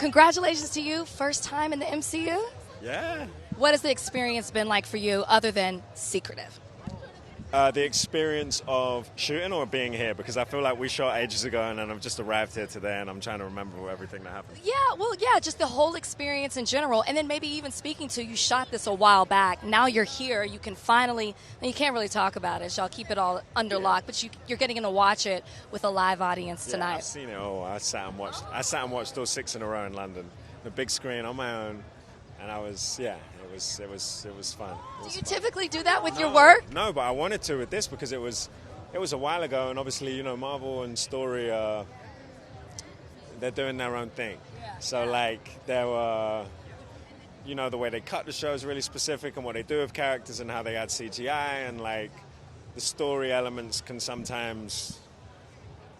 congratulations to you. First time in the MCU. Yeah. What has the experience been like for you other than secretive? The experience of shooting or being here, because I feel like we shot ages ago and then I've just arrived here today and I'm trying to remember everything that happened. Yeah, just the whole experience in general. And then maybe even speaking to, you shot this a while back. Now you're here. You can finally, you can't really talk about it. Y'all keep it all under lock, but you're getting to watch it with a live audience tonight. I've seen it all. I sat and watched all 6 in a row in London. The big screen on my own. And it was fun. Do you typically do that with your work? No, but I wanted to with this because it was a while ago, and obviously, you know, Marvel and Story, they're doing their own thing. Yeah. So, like, there were, you know, the way they cut the show is really specific, and what they do with characters and how they add CGI, and, like, the story elements can sometimes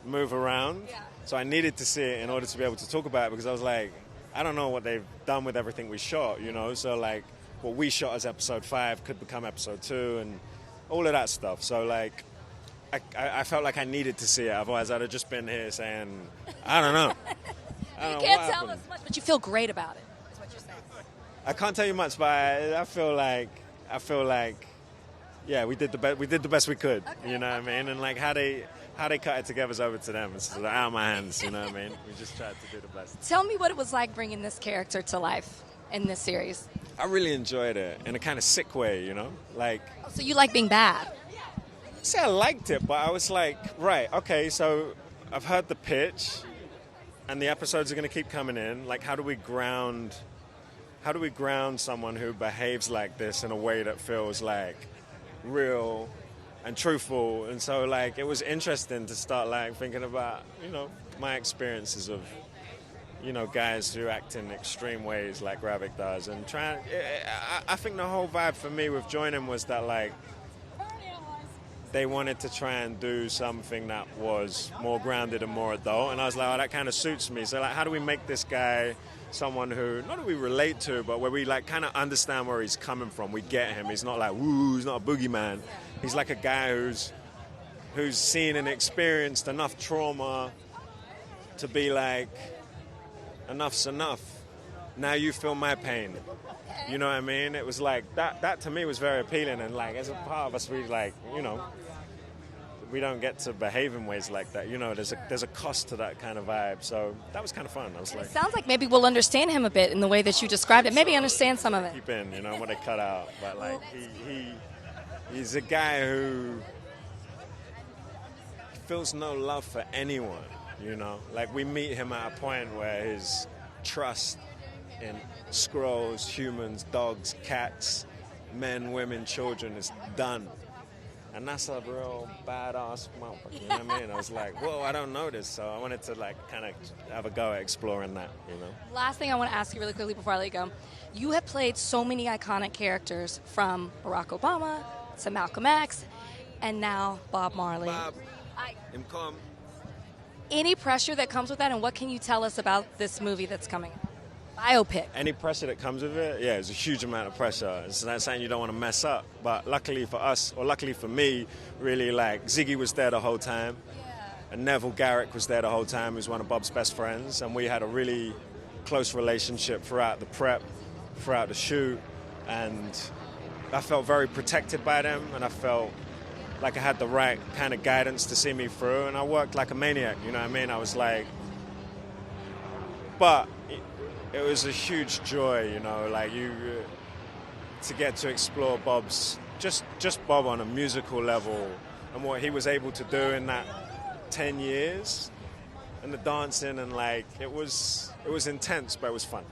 move around. Yeah. So I needed to see it in order to be able to talk about it, because I was like, I don't know what they've done with everything we shot, you know, so like what we shot as episode 5 could become episode 2 and all of that stuff. So like I felt like I needed to see it, otherwise I'd have just been here saying, I don't know. You can't tell us much, but you feel great about it, is what you're saying. I can't tell you much, but I feel like yeah, we did the best we could, you know what I mean? And like how they cut it together is over to them. It's out of my hands, you know what I mean? We just tried to do the best. Tell me what it was like bringing this character to life in this series. I really enjoyed it in a kind of sick way, you know? Like, so you like being bad? See, I liked it, but I was like, right, okay, so I've heard the pitch and the episodes are going to keep coming in. Like, how do we ground someone who behaves like this in a way that feels like real and truthful? And so like it was interesting to start like thinking about, you know, my experiences of, you know, guys who act in extreme ways like Gravik does, and I think the whole vibe for me with joining was that like they wanted to try and do something that was more grounded and more adult, and I was like, oh, that kind of suits me. So like, how do we make this guy someone who, not that we relate to, but where we like kind of understand where he's coming from? We get him. He's not like, woo, he's not a boogeyman. He's like a guy who's seen and experienced enough trauma to be like, enough's enough. Now you feel my pain. You know what I mean? It was like, that to me was very appealing, and like as a part of us, we like, you know, we don't get to behave in ways like that. You know, there's a cost to that kind of vibe. So that was kind of fun. I was like, it sounds like maybe we'll understand him a bit in the way that you described it. Maybe understand some of it. Keep in, you know, what they cut out. But like he's a guy who feels no love for anyone, you know? Like we meet him at a point where his trust in Skrulls, humans, dogs, cats, men, women, children is done. And that's a real badass motherfucker, you know what I mean? I was like, whoa, I don't know this. So I wanted to like kind of have a go at exploring that, you know? Last thing I want to ask you really quickly before I let you go. You have played so many iconic characters, from Barack Obama to Malcolm X and now Bob Marley. Bob, him come. Any pressure that comes with that, and what can you tell us about this movie that's coming? Biopic. Any pressure that comes with it, yeah, it's a huge amount of pressure. It's not something you don't want to mess up. But luckily for us, or luckily for me, really, like, Ziggy was there the whole time. Yeah. And Neville Garrick was there the whole time, who's one of Bob's best friends. And we had a really close relationship throughout the prep, throughout the shoot. And I felt very protected by them, and I felt like I had the right kind of guidance to see me through. And I worked like a maniac, you know what I mean? I was like... But... it was a huge joy, you know, like to get to explore Bob's, just Bob on a musical level, and what he was able to do in that 10 years, and the dancing, and like, it was intense, but it was fun.